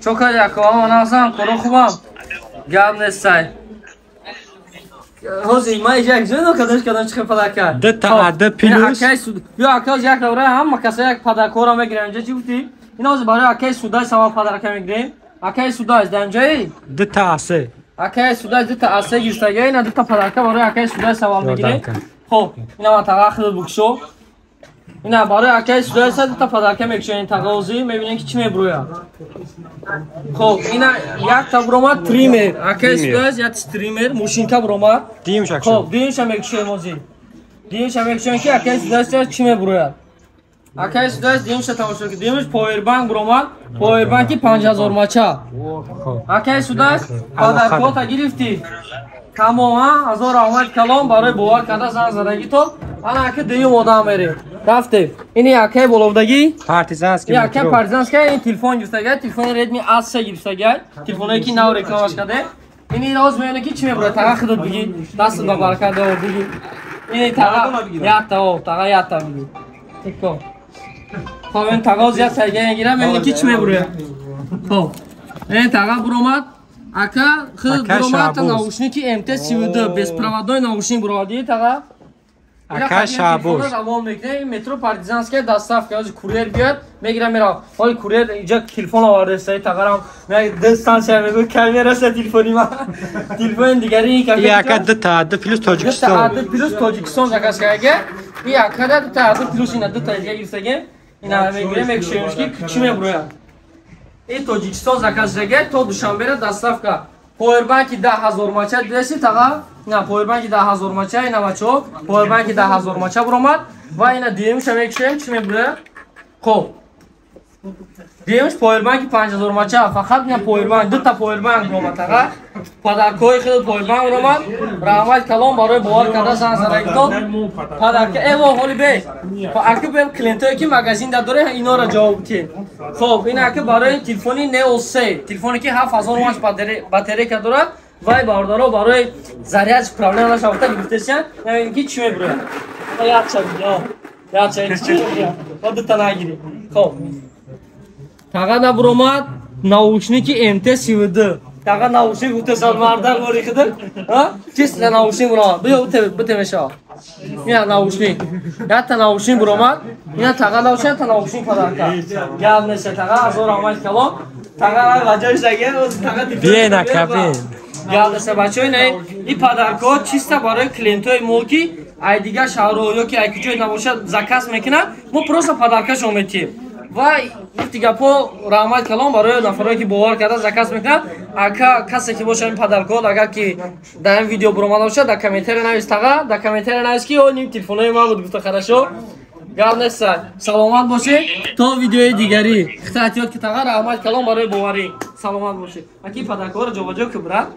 Çok yakıvam anasam kuru kubam. Gelme say. Hozi ma yiyecek canım kadar çıkıp padaka. De plus. Yo akaz yak oraya ham makasa yak padaka oraya girince çıktı. Yine o zaman akaz suda sabah padaka migrin. Akaz suda izlemce. De tase. Akaz suda de tase girse yine de padaka oraya akaz suda sabah migrin. Ho, yine ma tağı bukşo. Yine barı akaz suda sadece padaka migrin tağozi mevinin ki çime buraya. Ho, yine yak tabroma trimmer. Akaz suda ya trimmer muşinka broma. Diyeyim şakşın. Ho, diyeyim şamekşe mozi. Diyeyim şamekşe ki akaz suda çime buraya. Akaz suda diyeyim şatamışım ki diyeyim powerbank broma. Powerbank ki 5000 maça. Akaz suda padaka ta girifti. Tamam, azor Ahmet Kalon barı boğar kadar zanzaragi to. Ana ki diyeyim odam veri. Rafte. İni akay bolovdagi. Partizanski. Ya akay partizanski in telefon girse telefon Redmi A3 girse gel. Telefonu ki nav reklam başkadı. İni roz meyne ki çime bura tağa xıdı bigi. Nasıl da barkada o bigi. İni tağa yatta o tağa yatta bigi. Tikko. Falan tağa ziyad sergeye girer meyne ki çime buraya. Ho. İni tağa bromat. Aka xıdı bromat nauşniki MT sivide bezprovodnoy naушник burovadi tağa. Aka Şabus. Ravon bekle metro partizanskiye dostavka az kuryer بیاد میگیرم میرم حالا kuryer اینجا تلفن آورده سعی تقریبا من دستانسیا میگم کلمه راست تلفنی ما تلفن دیگری که Ya kad de plus Tojikistan. De plus Tojikistan zakaz kage ya kadar da plus ina da tayga girsege ina میگیرم یک şeymiş ki küçüme buraya Tojikistan zakaz kage to dushanbere dostavka Powerbank 10000 maça desi tağa na powerbank 10000 maça ina maço powerbank 10000 maça bromat va ina diyem şemekşem çime buraya ko diyem powerbank 5000 maça fakat na powerbank dutta powerbank bromat tağa padakoy khil powerbank bromat rahmat kalon baroy boğar kada san sarayto padak evo holi be akı be kliento ki magazin da dore ino ra cevap ki خب این که برای تلفنی نئو 3 تلفنی که 7000 ماهش باتری که داره وای باردارو برای ذریعه پرابلم داشته وقتا گفتشن یعنی کی چی میبره یاد چه یاد چه چی خود تا نگیری خب فقط نبرومات наушники MT сивд тага наушник утесал мардар гори хидр ха чис на наушник бро бия бутемеша я наушник я та наушник бромат я тага наушник та наушник падарка гап несе тага азор амал кало тага ваҷои заге тага Бия на кабин. гап несе бачои не и падарко чиста барои клиентои мо ки ай дига шаҳро ё ки ай куҷои набошад заказ мекунад мо просто падаркашо метиҳем вай гапо раҳмат калом барои нафаре ки бовар карда заказ мекунад ака касе ки боша ин падаркод агар ки дар ин видео буромада боша дар комментария навис тага дар комментария навис ки о ним телефонои ман буд гуфта харашо гап неста саломат бошед то видеои дигари хитоатиёт ки тага раҳмат калом барои боварӣ саломат бошед аки падаркоро ҷобаҷо ки брат